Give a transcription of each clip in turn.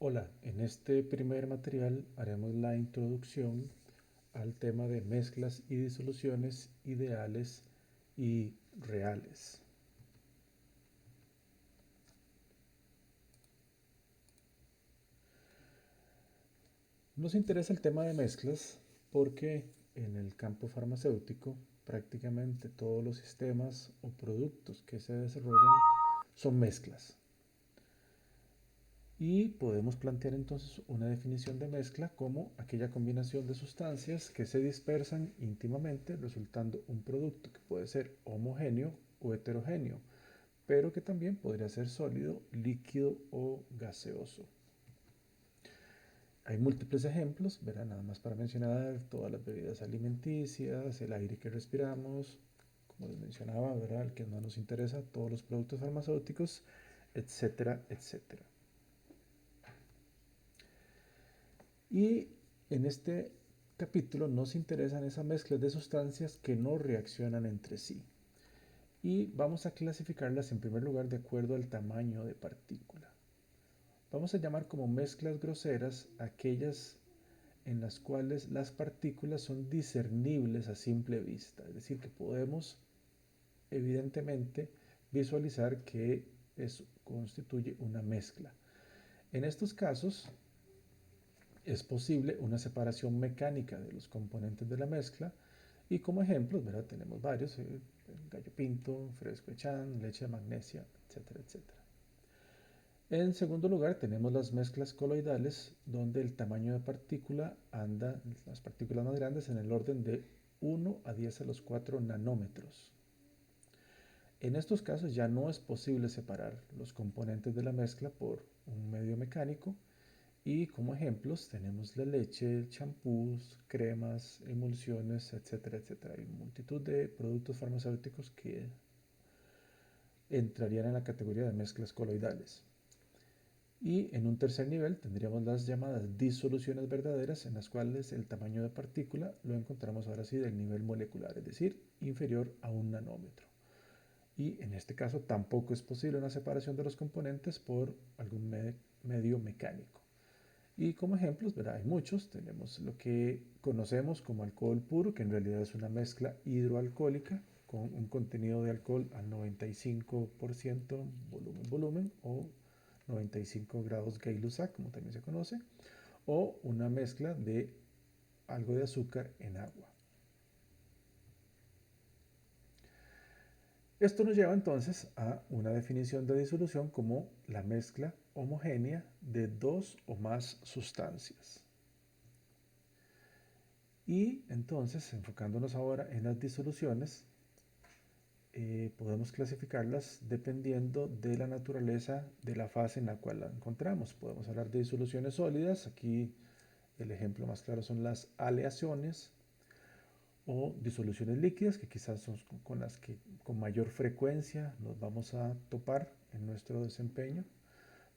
Hola, en este primer material haremos la introducción al tema de mezclas y disoluciones ideales y reales. Nos interesa el tema de mezclas porque en el campo farmacéutico prácticamente todos los sistemas o productos que se desarrollan son mezclas. Y podemos plantear entonces una definición de mezcla como aquella combinación de sustancias que se dispersan íntimamente resultando un producto que puede ser homogéneo o heterogéneo, pero que también podría ser sólido, líquido o gaseoso. Hay múltiples ejemplos, ¿verdad? Nada más para mencionar todas las bebidas alimenticias, el aire que respiramos, como les mencionaba, ¿verdad? El que no nos interesa, todos los productos farmacéuticos, etcétera, etcétera. Y en este capítulo nos interesan esas mezclas de sustancias que no reaccionan entre sí. Y vamos a clasificarlas en primer lugar de acuerdo al tamaño de partícula. Vamos a llamar como mezclas groseras aquellas en las cuales las partículas son discernibles a simple vista, es decir, que podemos evidentemente visualizar que eso constituye una mezcla. En estos casos es posible una separación mecánica de los componentes de la mezcla y como ejemplos, ¿verdad? Tenemos varios, gallo pinto, fresco de chan, leche de magnesia, etcétera, etcétera. En segundo lugar, tenemos las mezclas coloidales, donde el tamaño de partícula anda, las partículas más grandes, en el orden de 1 a 10 a los 4 nanómetros. En estos casos ya no es posible separar los componentes de la mezcla por un medio mecánico y como ejemplos tenemos la leche, champús, cremas, emulsiones, etcétera, etcétera. Hay multitud de productos farmacéuticos que entrarían en la categoría de mezclas coloidales. Y en un tercer nivel tendríamos las llamadas disoluciones verdaderas, en las cuales el tamaño de partícula lo encontramos ahora sí del nivel molecular, es decir, inferior a un nanómetro. Y en este caso tampoco es posible una separación de los componentes por algún medio mecánico. Y como ejemplos, ¿verdad? Hay muchos. Tenemos lo que conocemos como alcohol puro, que en realidad es una mezcla hidroalcohólica con un contenido de alcohol al 95% volumen o 95 grados Gay-Lussac, como también se conoce, o una mezcla de algo de azúcar en agua. Esto nos lleva entonces a una definición de disolución como la mezcla homogénea de dos o más sustancias. Y entonces, enfocándonos ahora en las disoluciones, podemos clasificarlas dependiendo de la naturaleza de la fase en la cual la encontramos. Podemos hablar de disoluciones sólidas, aquí el ejemplo más claro son las aleaciones, o disoluciones líquidas, que quizás son con las que con mayor frecuencia nos vamos a topar en nuestro desempeño,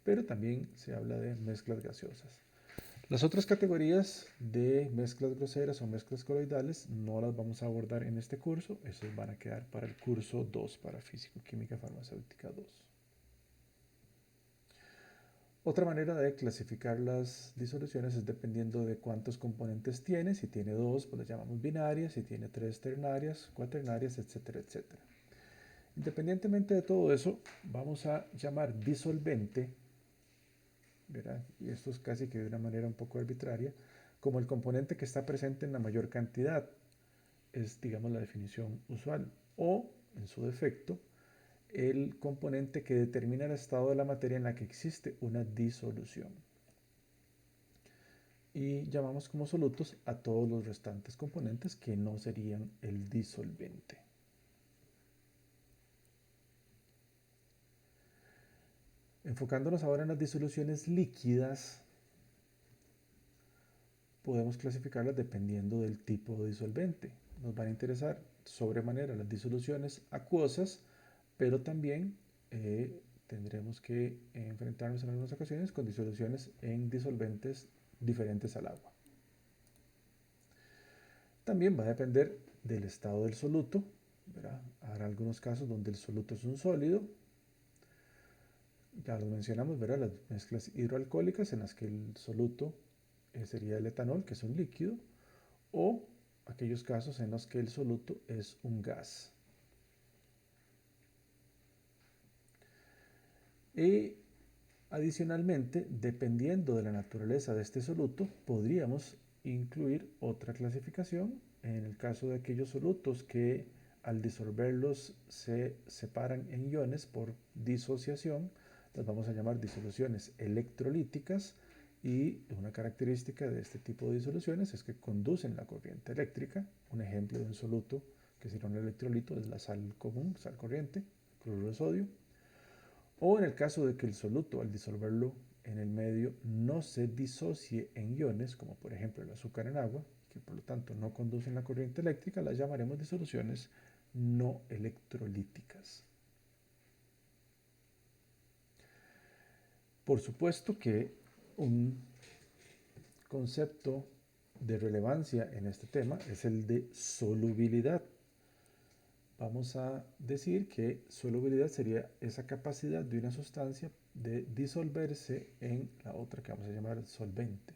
pero también se habla de mezclas gaseosas. Las otras categorías de mezclas groseras o mezclas coloidales no las vamos a abordar en este curso, esos van a quedar para el curso 2, para Físico-Química Farmacéutica 2. Otra manera de clasificar las disoluciones es dependiendo de cuántos componentes tiene. Si tiene dos, pues las llamamos binarias. Si tiene tres, ternarias, cuaternarias, etcétera, etcétera. Independientemente de todo eso, vamos a llamar disolvente, ¿verdad? Y esto es casi que de una manera un poco arbitraria, como el componente que está presente en la mayor cantidad. Es, digamos, la definición usual. O, en su defecto, el componente que determina el estado de la materia en la que existe una disolución. Y llamamos como solutos a todos los restantes componentes que no serían el disolvente. Enfocándonos ahora en las disoluciones líquidas, podemos clasificarlas dependiendo del tipo de disolvente. Nos van a interesar sobremanera las disoluciones acuosas, pero también tendremos que enfrentarnos en algunas ocasiones con disoluciones en disolventes diferentes al agua. También va a depender del estado del soluto, ¿verdad? Habrá algunos casos donde el soluto es un sólido, Ya lo mencionamos, ¿verdad? Las mezclas hidroalcohólicas en las que el soluto sería el etanol, que es un líquido, o aquellos casos en los que el soluto es un gas. Y adicionalmente, dependiendo de la naturaleza de este soluto, podríamos incluir otra clasificación en el caso de aquellos solutos que al disolverlos se separan en iones por disociación. Las vamos a llamar disoluciones electrolíticas, y una característica de este tipo de disoluciones es que conducen la corriente eléctrica. Un ejemplo de un soluto que sería un electrolito es la sal común, sal corriente, cloruro de sodio. O en el caso de que el soluto, al disolverlo en el medio, no se disocie en iones, como por ejemplo el azúcar en agua, que por lo tanto no conducen la corriente eléctrica, las llamaremos disoluciones no electrolíticas. Por supuesto que un concepto de relevancia en este tema es el de solubilidad. Vamos a decir que solubilidad sería esa capacidad de una sustancia de disolverse en la otra que vamos a llamar solvente.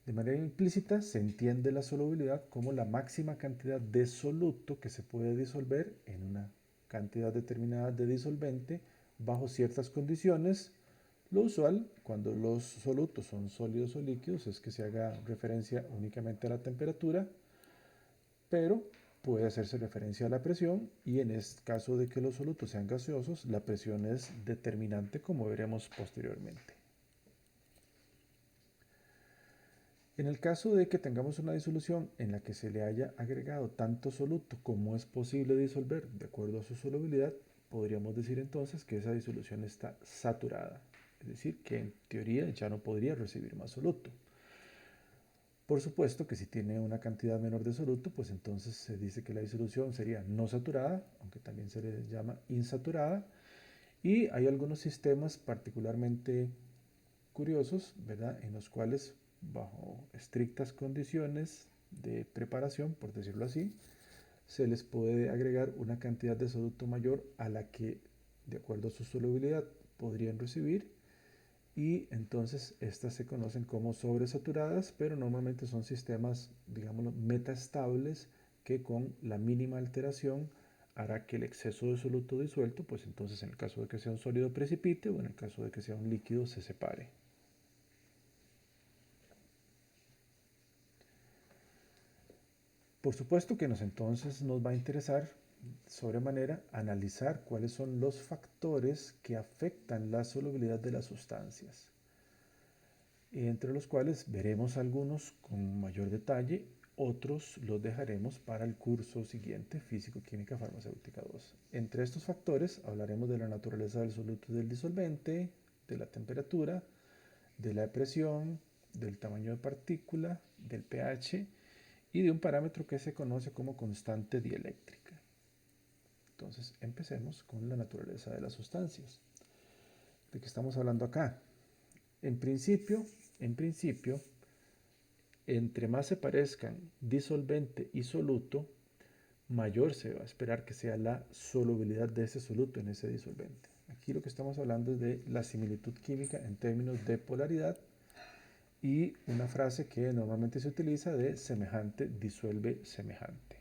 De manera implícita se entiende la solubilidad como la máxima cantidad de soluto que se puede disolver en una cantidad determinada de disolvente bajo ciertas condiciones. Lo usual cuando los solutos son sólidos o líquidos es que se haga referencia únicamente a la temperatura, pero puede hacerse referencia a la presión, y en el caso de que los solutos sean gaseosos, la presión es determinante, como veremos posteriormente. En el caso de que tengamos una disolución en la que se le haya agregado tanto soluto como es posible disolver de acuerdo a su solubilidad, podríamos decir entonces que esa disolución está saturada, es decir, que en teoría ya no podría recibir más soluto. Por supuesto que si tiene una cantidad menor de soluto, pues entonces se dice que la disolución sería no saturada, aunque también se le llama insaturada. Y hay algunos sistemas particularmente curiosos, ¿verdad?, en los cuales bajo estrictas condiciones de preparación, por decirlo así, se les puede agregar una cantidad de soluto mayor a la que, de acuerdo a su solubilidad, podrían recibir, y entonces estas se conocen como sobresaturadas, pero normalmente son sistemas, digámoslo, metaestables, que con la mínima alteración hará que el exceso de soluto disuelto, pues entonces en el caso de que sea un sólido precipite, o en el caso de que sea un líquido se separe. Por supuesto que entonces nos va a interesar sobremanera analizar cuáles son los factores que afectan la solubilidad de las sustancias, entre los cuales veremos algunos con mayor detalle, otros los dejaremos para el curso siguiente, Físico-Química Farmacéutica 2. Entre estos factores hablaremos de la naturaleza del soluto y del disolvente, de la temperatura, de la presión, del tamaño de partícula, del pH y de un parámetro que se conoce como constante dieléctrica. Entonces empecemos con la naturaleza de las sustancias. ¿De qué estamos hablando acá? En principio, entre más se parezcan disolvente y soluto, mayor se va a esperar que sea la solubilidad de ese soluto en ese disolvente. Aquí lo que estamos hablando es de la similitud química en términos de polaridad, y una frase que normalmente se utiliza de semejante disuelve semejante.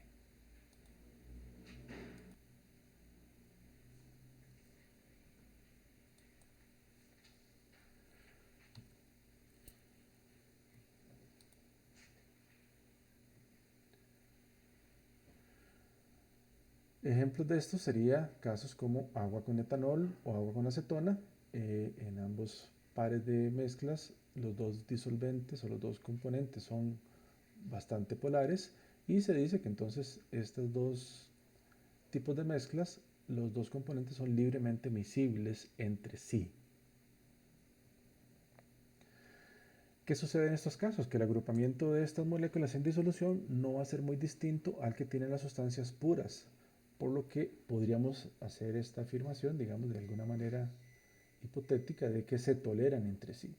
Ejemplos de esto serían casos como agua con etanol o agua con acetona. En ambos pares de mezclas, los dos disolventes o los dos componentes son bastante polares, y se dice que entonces estos dos tipos de mezclas, los dos componentes son libremente miscibles entre sí. ¿Qué sucede en estos casos? Que el agrupamiento de estas moléculas en disolución no va a ser muy distinto al que tienen las sustancias puras, por lo que podríamos hacer esta afirmación, digamos, de alguna manera hipotética, de que se toleran entre sí.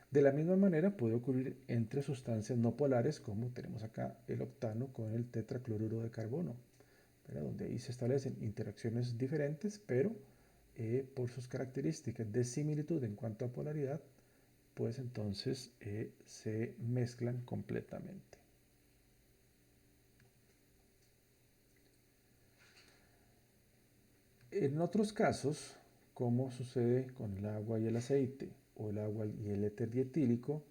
De la misma manera puede ocurrir entre sustancias no polares, como tenemos acá el octano con el tetracloruro de carbono, ¿verdad?, donde ahí se establecen interacciones diferentes, pero por sus características de similitud en cuanto a polaridad, pues entonces se mezclan completamente. En otros casos, como sucede con el agua y el aceite, o el agua y el éter dietílico,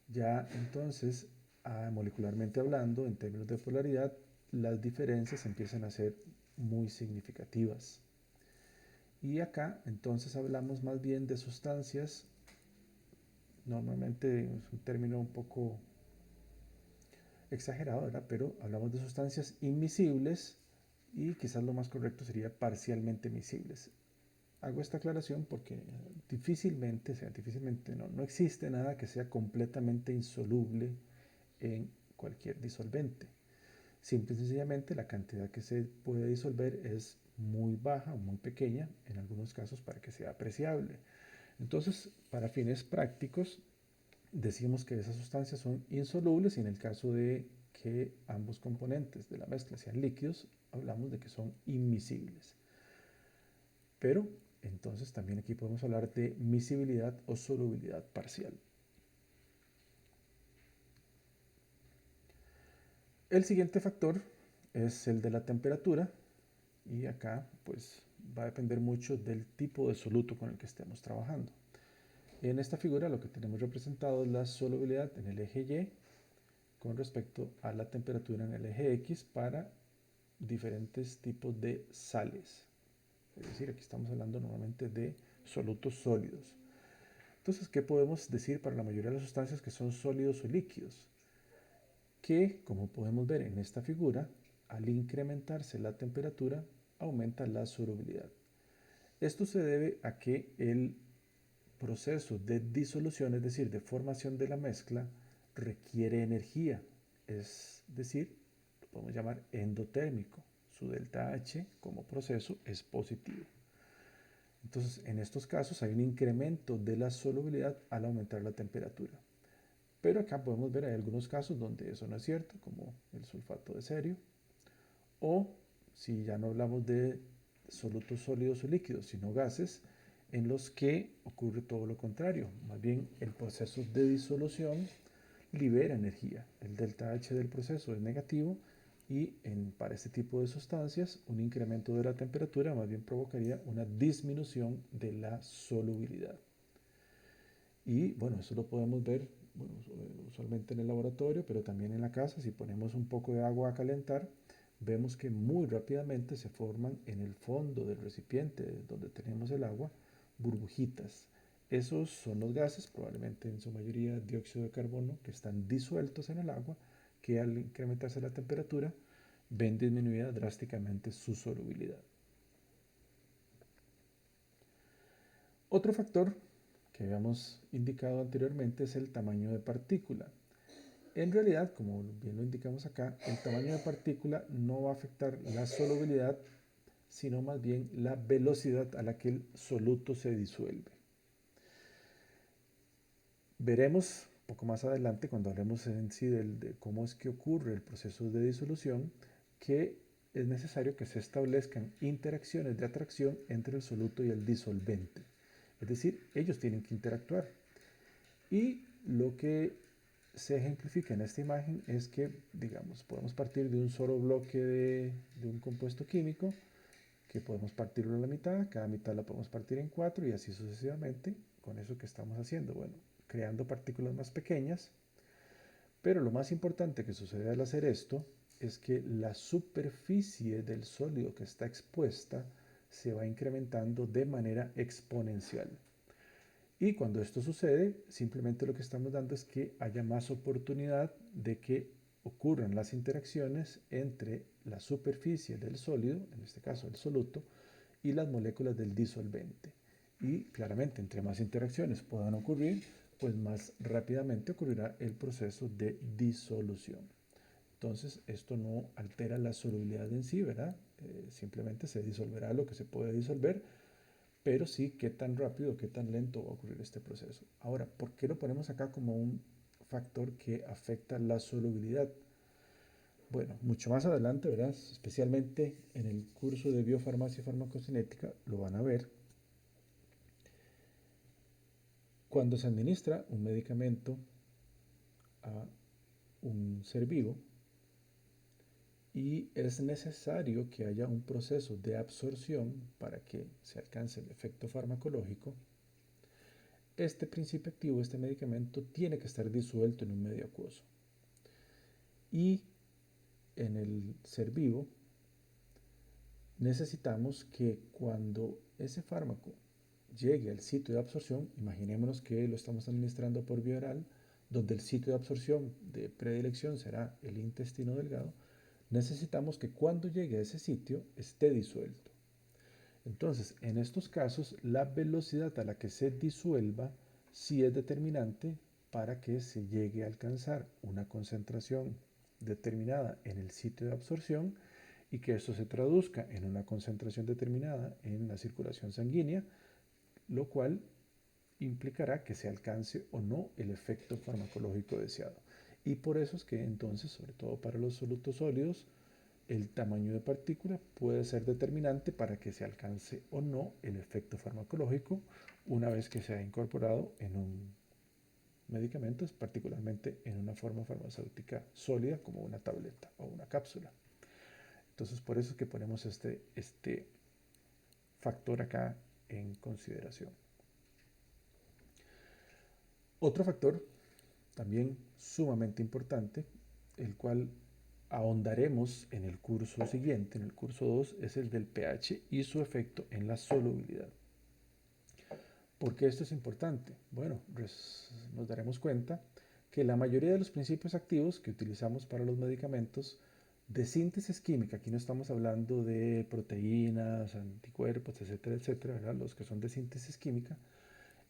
ya entonces, molecularmente hablando, en términos de polaridad, las diferencias empiezan a ser muy significativas. Y acá entonces hablamos más bien de sustancias, normalmente es un término un poco exagerado, ¿verdad? Pero hablamos de sustancias inmiscibles y quizás lo más correcto sería parcialmente miscibles. Hago esta aclaración porque difícilmente no existe nada que sea completamente insoluble en cualquier disolvente. Simple y sencillamente la cantidad que se puede disolver es muy baja o muy pequeña en algunos casos para que sea apreciable. Entonces, para fines prácticos, decimos que esas sustancias son insolubles y en el caso de que ambos componentes de la mezcla sean líquidos, hablamos de que son inmiscibles. Pero entonces también aquí podemos hablar de miscibilidad o solubilidad parcial. El siguiente factor es el de la temperatura y acá pues va a depender mucho del tipo de soluto con el que estemos trabajando. En esta figura lo que tenemos representado es la solubilidad en el eje Y con respecto a la temperatura en el eje X para diferentes tipos de sales. Es decir, aquí estamos hablando normalmente de solutos sólidos. Entonces, ¿qué podemos decir para la mayoría de las sustancias que son sólidos o líquidos? Que, como podemos ver en esta figura, al incrementarse la temperatura, aumenta la solubilidad. Esto se debe a que el proceso de disolución, es decir, de formación de la mezcla, requiere energía, es decir, lo podemos llamar endotérmico. Su delta H como proceso es positivo. Entonces, en estos casos hay un incremento de la solubilidad al aumentar la temperatura. Pero acá podemos ver hay algunos casos donde eso no es cierto, como el sulfato de cerio, o si ya no hablamos de solutos sólidos o líquidos, sino gases, en los que ocurre todo lo contrario. Más bien el proceso de disolución libera energía. El delta H del proceso es negativo y para este tipo de sustancias un incremento de la temperatura más bien provocaría una disminución de la solubilidad. Y bueno, eso lo podemos ver usualmente en el laboratorio, pero también en la casa. Si ponemos un poco de agua a calentar, vemos que muy rápidamente se forman en el fondo del recipiente donde tenemos el agua burbujitas. Esos son los gases, probablemente en su mayoría dióxido de carbono, que están disueltos en el agua, que al incrementarse la temperatura ven disminuida drásticamente su solubilidad. Otro factor que habíamos indicado anteriormente es el tamaño de partícula. En realidad, como bien lo indicamos acá, el tamaño de partícula no va a afectar la solubilidad, sino más bien la velocidad a la que el soluto se disuelve. Veremos un poco más adelante, cuando hablemos en sí de cómo es que ocurre el proceso de disolución, que es necesario que se establezcan interacciones de atracción entre el soluto y el disolvente. Es decir, ellos tienen que interactuar. Y lo que se ejemplifica en esta imagen es que, digamos, podemos partir de un solo bloque de un compuesto químico, que podemos partirlo a la mitad, cada mitad la podemos partir en 4 y así sucesivamente, con eso que estamos haciendo, bueno, creando partículas más pequeñas. Pero lo más importante que sucede al hacer esto es que la superficie del sólido que está expuesta se va incrementando de manera exponencial. Y cuando esto sucede, simplemente lo que estamos dando es que haya más oportunidad de que ocurran las interacciones entre la superficie del sólido, en este caso el soluto, y las moléculas del disolvente. Y claramente, entre más interacciones puedan ocurrir, pues más rápidamente ocurrirá el proceso de disolución. Entonces, esto no altera la solubilidad en sí, ¿verdad? Simplemente se disolverá lo que se puede disolver, pero sí qué tan rápido, qué tan lento va a ocurrir este proceso. Ahora, ¿por qué lo ponemos acá como un factor que afecta la solubilidad? Bueno, mucho más adelante, ¿verdad? Especialmente en el curso de biofarmacia y farmacocinética, lo van a ver, Cuando se administra un medicamento a un ser vivo y es necesario que haya un proceso de absorción para que se alcance el efecto farmacológico, este principio activo, este medicamento, tiene que estar disuelto en un medio acuoso. Y en el ser vivo necesitamos que cuando ese fármaco llegue al sitio de absorción, imaginémonos que lo estamos administrando por vía oral, donde el sitio de absorción de predilección será el intestino delgado, necesitamos que cuando llegue a ese sitio esté disuelto. Entonces, en estos casos, la velocidad a la que se disuelva sí es determinante para que se llegue a alcanzar una concentración determinada en el sitio de absorción y que esto se traduzca en una concentración determinada en la circulación sanguínea, lo cual implicará que se alcance o no el efecto farmacológico deseado. Y por eso es que entonces, sobre todo para los solutos sólidos, el tamaño de partícula puede ser determinante para que se alcance o no el efecto farmacológico una vez que se ha incorporado en un medicamento, particularmente en una forma farmacéutica sólida como una tableta o una cápsula. Entonces, por eso es que ponemos este factor acá en consideración. Otro factor también sumamente importante, el cual ahondaremos en el curso siguiente, en el curso 2, es el del pH y su efecto en la solubilidad. ¿Por qué esto es importante? Bueno, nos daremos cuenta que la mayoría de los principios activos que utilizamos para los medicamentos de síntesis química, aquí no estamos hablando de proteínas, anticuerpos, etcétera, etcétera, ¿verdad? Los que son de síntesis química,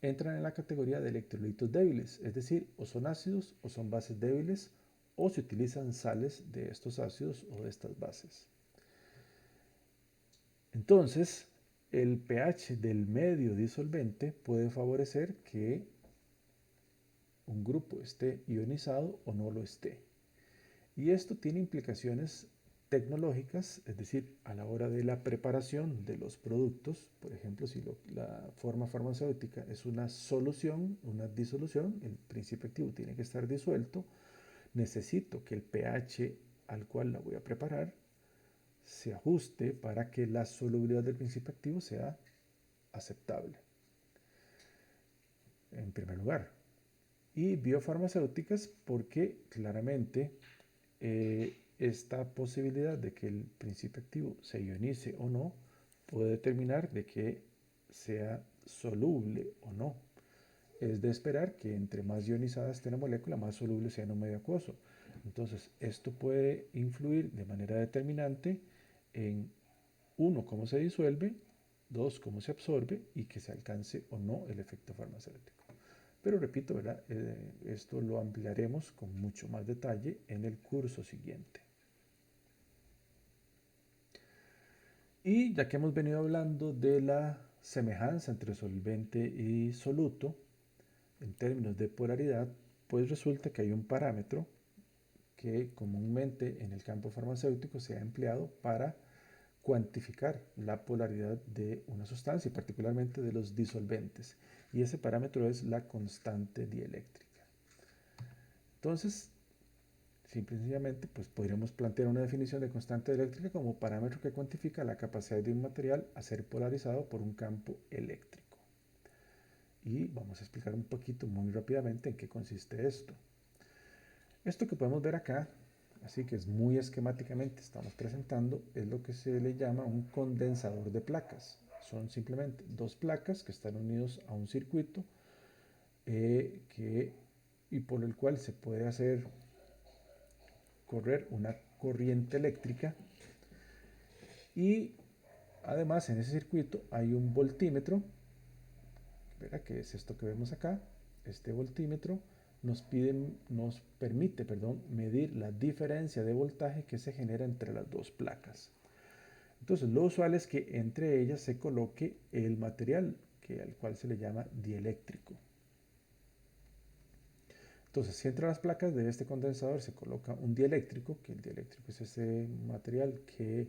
entran en la categoría de electrolitos débiles, es decir, o son ácidos o son bases débiles, o se utilizan sales de estos ácidos o de estas bases. Entonces, el pH del medio disolvente puede favorecer que un grupo esté ionizado o no lo esté. Y esto tiene implicaciones tecnológicas, es decir, a la hora de la preparación de los productos, por ejemplo, si la forma farmacéutica es una solución, una disolución, el principio activo tiene que estar disuelto, necesito que el pH al cual la voy a preparar se ajuste para que la solubilidad del principio activo sea aceptable, en primer lugar. Y biofarmacéuticas porque claramente esta posibilidad de que el principio activo se ionice o no puede determinar de que sea soluble o no. Es de esperar que entre más ionizada esté la molécula, más soluble sea en un medio acuoso. Entonces, esto puede influir de manera determinante en, uno, cómo se disuelve, dos, cómo se absorbe y que se alcance o no el efecto farmacéutico. Pero repito, ¿verdad? Esto lo ampliaremos con mucho más detalle en el curso siguiente. Y ya que hemos venido hablando de la semejanza entre solvente y soluto, en términos de polaridad, pues resulta que hay un parámetro que comúnmente en el campo farmacéutico se ha empleado para cuantificar la polaridad de una sustancia, y particularmente de los disolventes. Y ese parámetro es la constante dieléctrica. Entonces, simple y sencillamente, pues podríamos plantear una definición de constante dieléctrica como parámetro que cuantifica la capacidad de un material a ser polarizado por un campo eléctrico. Y vamos a explicar un poquito, muy rápidamente, en qué consiste esto. Esto que podemos ver acá, así que es muy esquemáticamente estamos presentando, es lo que se le llama un condensador de placas. Son simplemente dos placas que están unidos a un circuito y por el cual se puede hacer correr una corriente eléctrica. Y además en ese circuito hay un voltímetro, ¿verdad? Que es esto que vemos acá. Este voltímetro nos permite medir la diferencia de voltaje que se genera entre las dos placas. Entonces, lo usual es que entre ellas se coloque el material al cual se le llama dieléctrico. Entonces, si entre las placas de este condensador se coloca un dieléctrico, que el dieléctrico es ese material que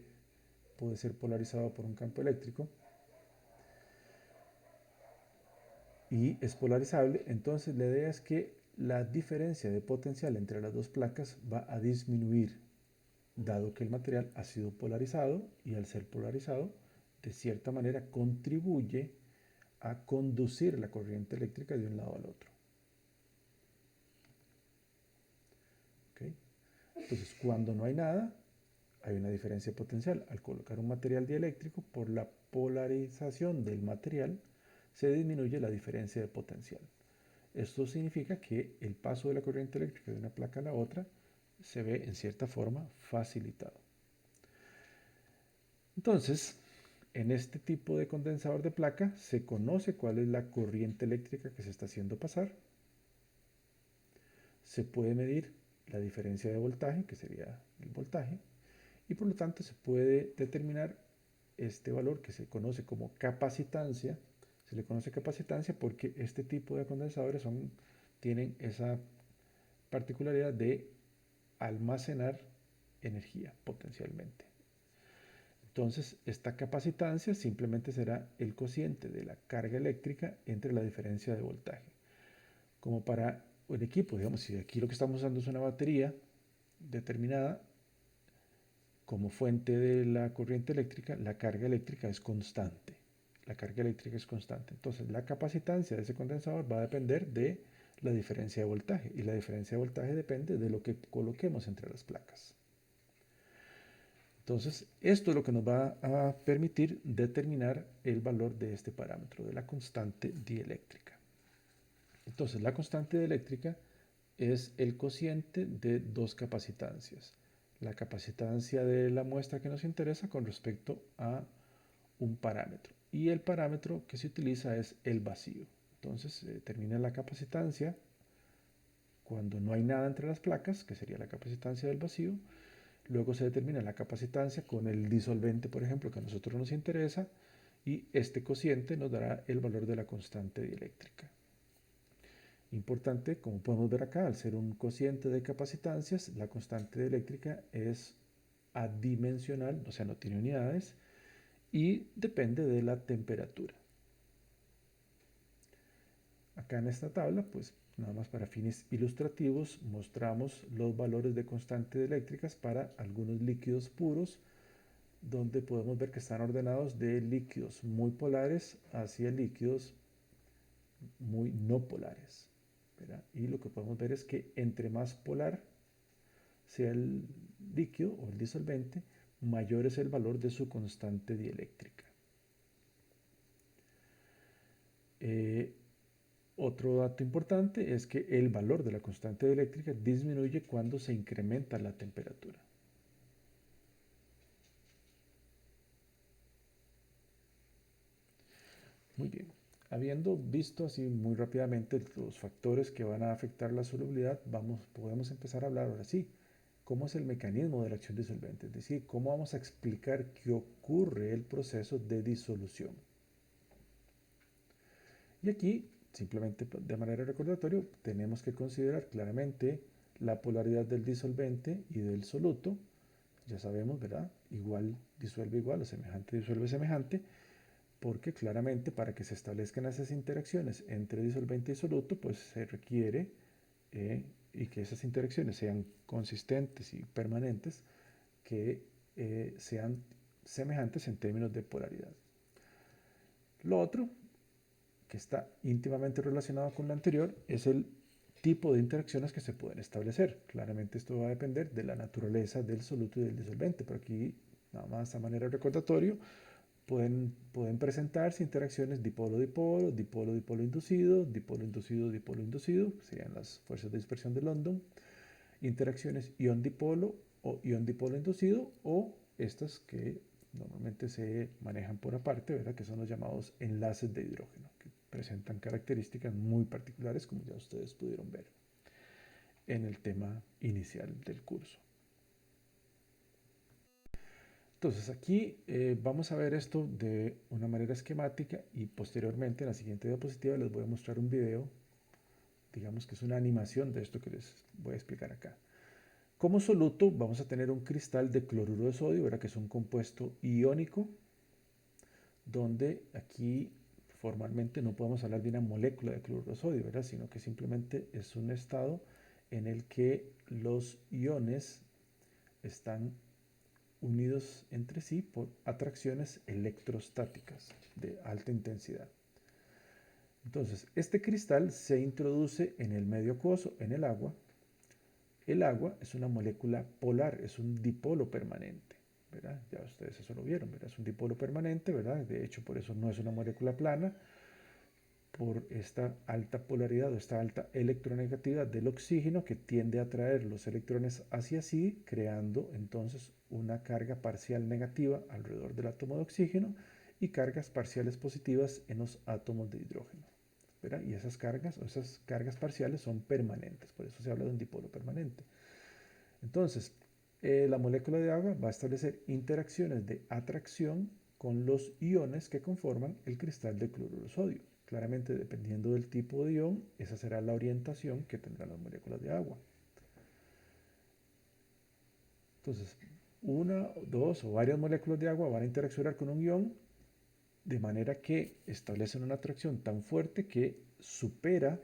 puede ser polarizado por un campo eléctrico, y es polarizable, entonces la idea es que la diferencia de potencial entre las dos placas va a disminuir, dado que el material ha sido polarizado y al ser polarizado, de cierta manera contribuye a conducir la corriente eléctrica de un lado al otro. ¿Okay? Entonces, cuando no hay nada, hay una diferencia potencial. Al colocar un material dieléctrico, por la polarización del material, se disminuye la diferencia de potencial. Esto significa que el paso de la corriente eléctrica de una placa a la otra se ve en cierta forma facilitado. Entonces, en este tipo de condensador de placa se conoce cuál es la corriente eléctrica que se está haciendo pasar. Se puede medir la diferencia de voltaje, que sería el voltaje, y por lo tanto se puede determinar este valor que se conoce como capacitancia. Se le conoce capacitancia porque este tipo de condensadores tienen esa particularidad de almacenar energía potencialmente. Entonces, esta capacitancia simplemente será el cociente de la carga eléctrica entre la diferencia de voltaje. Como para un equipo, digamos, si aquí lo que estamos usando es una batería determinada como fuente de la corriente eléctrica, la carga eléctrica es constante. La carga eléctrica es constante. Entonces, la capacitancia de ese condensador va a depender de la diferencia de voltaje, y la diferencia de voltaje depende de lo que coloquemos entre las placas. Entonces, esto es lo que nos va a permitir determinar el valor de este parámetro, de la constante dieléctrica. Entonces, la constante dieléctrica es el cociente de dos capacitancias. La capacitancia de la muestra que nos interesa con respecto a un parámetro. Y el parámetro que se utiliza es el vacío. Entonces, se determina la capacitancia cuando no hay nada entre las placas, que sería la capacitancia del vacío. Luego se determina la capacitancia con el disolvente, por ejemplo, que a nosotros nos interesa, y este cociente nos dará el valor de la constante dieléctrica. Importante, como podemos ver acá, al ser un cociente de capacitancias, la constante dieléctrica es adimensional, o sea, no tiene unidades, y depende de la temperatura. Acá en esta tabla, pues nada más para fines ilustrativos, mostramos los valores de constante dieléctricas para algunos líquidos puros, donde podemos ver que están ordenados de líquidos muy polares hacia líquidos muy no polares, ¿verdad? Y lo que podemos ver es que entre más polar sea el líquido o el disolvente, mayor es el valor de su constante dieléctrica. Otro dato importante es que el valor de la constante dieléctrica disminuye cuando se incrementa la temperatura. Muy bien. Habiendo visto así muy rápidamente los factores que van a afectar la solubilidad, podemos empezar a hablar ahora sí. ¿Cómo es el mecanismo de la acción disolvente? Es decir, ¿cómo vamos a explicar qué ocurre el proceso de disolución? Y aquí, simplemente de manera recordatoria, tenemos que considerar claramente la polaridad del disolvente y del soluto. Ya sabemos, ¿verdad? Igual disuelve igual o semejante disuelve semejante, porque claramente para que se establezcan esas interacciones entre disolvente y soluto, pues se requiere y que esas interacciones sean consistentes y permanentes, que sean semejantes en términos de polaridad. Lo otro, que está íntimamente relacionado con lo anterior, es el tipo de interacciones que se pueden establecer. Claramente esto va a depender de la naturaleza del soluto y del disolvente, pero aquí, nada más a manera de recordatorio, pueden presentarse interacciones dipolo-dipolo, dipolo-dipolo inducido, dipolo-inducido-dipolo inducido, serían las fuerzas de dispersión de London, interacciones ion-dipolo o ion-dipolo inducido, o estas que normalmente se manejan por aparte, ¿verdad? Que son los llamados enlaces de hidrógeno, que presentan características muy particulares, como ya ustedes pudieron ver en el tema inicial del curso. Entonces aquí vamos a ver esto de una manera esquemática, y posteriormente en la siguiente diapositiva les voy a mostrar un video, digamos que es una animación de esto que les voy a explicar acá. Como soluto vamos a tener un cristal de cloruro de sodio, ¿verdad? Que es un compuesto iónico, donde aquí formalmente no podemos hablar de una molécula de cloruro de sodio, ¿verdad? Sino que simplemente es un estado en el que los iones están unidos entre sí por atracciones electrostáticas de alta intensidad. Entonces, este cristal se introduce en el medio acuoso, en el agua. El agua es una molécula polar, es un dipolo permanente, ¿verdad? Ya ustedes eso lo vieron, ¿verdad? Es un dipolo permanente, ¿verdad? De hecho, por eso no es una molécula plana, por esta alta polaridad o esta alta electronegatividad del oxígeno que tiende a atraer los electrones hacia sí, creando entonces una carga parcial negativa alrededor del átomo de oxígeno y cargas parciales positivas en los átomos de hidrógeno, ¿verdad? Y esas cargas parciales son permanentes, por eso se habla de un dipolo permanente. Entonces, la molécula de agua va a establecer interacciones de atracción con los iones que conforman el cristal de cloruro de sodio. Claramente, dependiendo del tipo de ion, esa será la orientación que tendrán las moléculas de agua. Entonces, una, dos o varias moléculas de agua van a interaccionar con un ion de manera que establecen una atracción tan fuerte que supera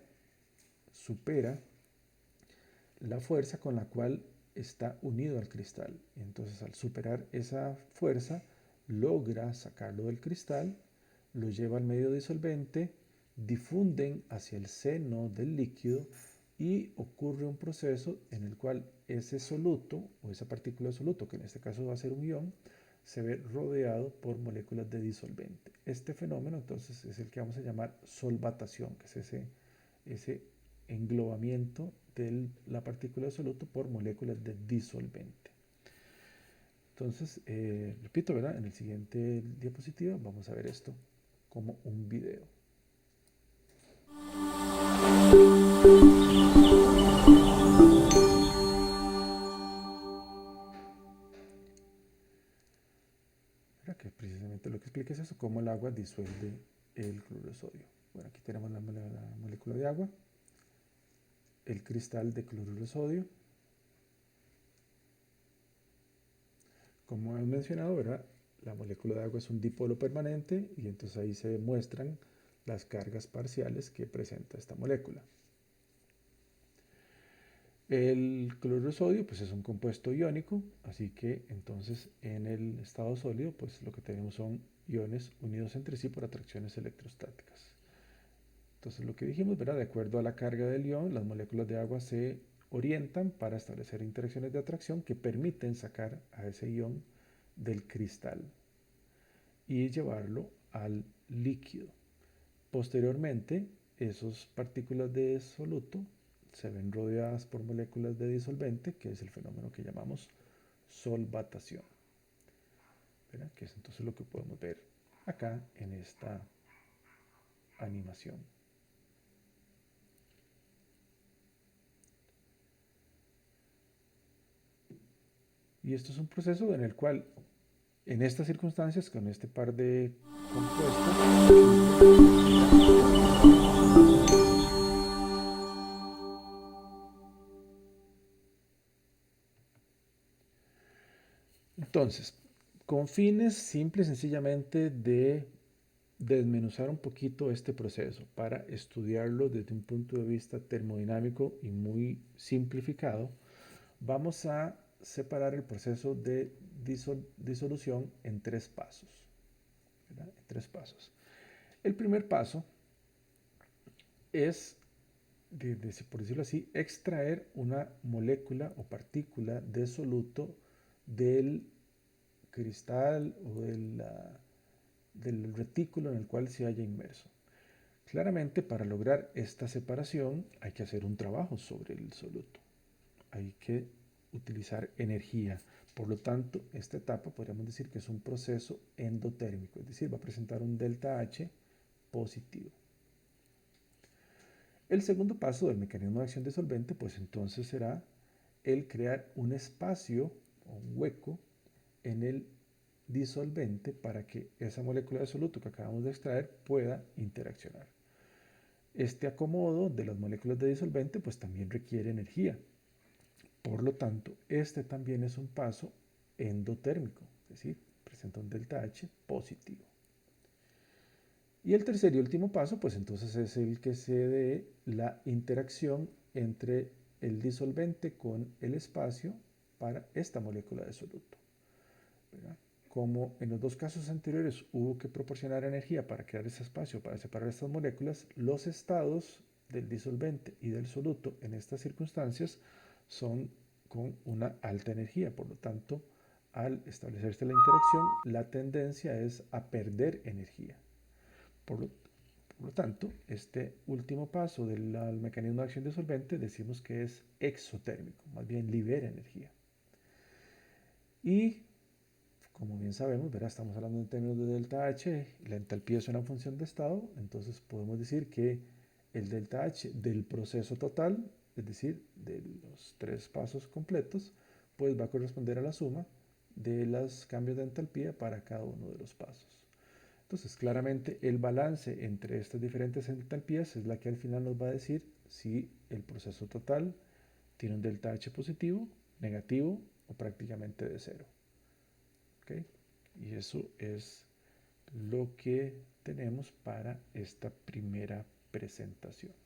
la fuerza con la cual está unido al cristal. Entonces, al superar esa fuerza, logra sacarlo del cristal, lo lleva al medio disolvente, difunden hacia el seno del líquido y ocurre un proceso en el cual ese soluto o esa partícula de soluto, que en este caso va a ser un ion, se ve rodeado por moléculas de disolvente. Este fenómeno entonces es el que vamos a llamar solvatación, que es ese englobamiento de la partícula de soluto por moléculas de disolvente. Entonces, repito, ¿verdad? En el siguiente diapositiva vamos a ver esto como un video. ¿Verdad? Que precisamente lo que explica es eso, cómo el agua disuelve el cloruro de sodio. Bueno, aquí tenemos la molécula de agua, el cristal de cloruro de sodio. Como hemos mencionado, ¿verdad? La molécula de agua es un dipolo permanente y entonces ahí se muestran las cargas parciales que presenta esta molécula. El cloruro de sodio pues es un compuesto iónico, así que entonces en el estado sólido pues lo que tenemos son iones unidos entre sí por atracciones electrostáticas. Entonces lo que dijimos, ¿verdad? De acuerdo a la carga del ion, las moléculas de agua se orientan para establecer interacciones de atracción que permiten sacar a ese ion del cristal y llevarlo al líquido. Posteriormente, esas partículas de soluto se ven rodeadas por moléculas de disolvente, que es el fenómeno que llamamos solvatación, ¿verdad? Que es entonces lo que podemos ver acá en esta animación. Y esto es un proceso en el cual, en estas circunstancias, con este par de compuestos, entonces, con fines simple y sencillamente de desmenuzar un poquito este proceso para estudiarlo desde un punto de vista termodinámico y muy simplificado, vamos a separar el proceso de disolución en tres pasos, ¿verdad? En tres pasos. El primer paso es, por decirlo así, extraer una molécula o partícula de soluto del cristal o del retículo en el cual se haya inmerso. Claramente, para lograr esta separación hay que hacer un trabajo sobre el soluto. Hay que utilizar energía. Por lo tanto, esta etapa podríamos decir que es un proceso endotérmico, es decir, va a presentar un delta H positivo. El segundo paso del mecanismo de acción de solvente, pues entonces será el crear un espacio o un hueco en el disolvente para que esa molécula de soluto que acabamos de extraer pueda interaccionar. Este acomodo de las moléculas de disolvente pues también requiere energía. Por lo tanto, este también es un paso endotérmico, es decir, presenta un delta H positivo. Y el tercer y último paso, pues entonces es el que se dé la interacción entre el disolvente con el espacio para esta molécula de soluto, ¿verdad? Como en los dos casos anteriores hubo que proporcionar energía para crear ese espacio, para separar estas moléculas, los estados del disolvente y del soluto en estas circunstancias son con una alta energía. Por lo tanto, al establecerse la interacción, la tendencia es a perder energía. Por lo, por lo tanto, este último paso del mecanismo de acción de solvente decimos que es exotérmico, más bien libera energía. Y como bien sabemos, ¿verdad? Estamos hablando en términos de delta H, la entalpía es una función de estado, entonces podemos decir que el delta H del proceso total, es decir, de los tres pasos completos, pues va a corresponder a la suma de los cambios de entalpía para cada uno de los pasos. Entonces, claramente el balance entre estas diferentes entalpías es la que al final nos va a decir si el proceso total tiene un delta H positivo, negativo o prácticamente de cero. ¿Okay? Y eso es lo que tenemos para esta primera presentación.